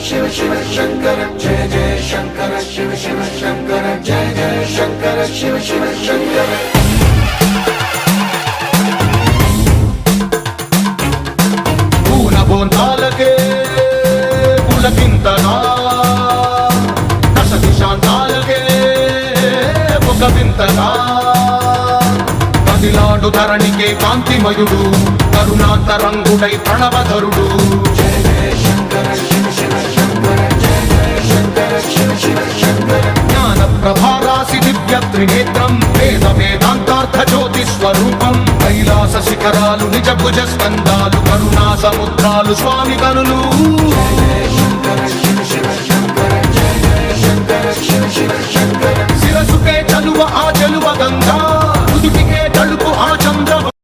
शिव शिव शंकर जय जय शंकर शिव शिव शंकर जय जय शंकर शिव शिव शंकर బోంతాలకే పులకింతగా దశ దిశాంతాలకే ఒక వింతగా కదిలాడు ధరణికే కాంతిమయుడు కరుణాంతరంగుడై ప్రణవధరుడు जय जय शंकर शिव शिव शंकर जय जय शंकर शिव शिव शंकर జ్ఞాన ప్రభారాసి దివ్య త్రినేత్రం వేద వేదాంతార్థ జ్యోతి స్వరూపం కైలాస శిఖరాలు నిజ భుజ స్కందాలు కరుణా సముద్రాలు స్వామి కనులు जय जय शंकर शिव शिव शंकर जय जय शंकर शिव शिव शंकर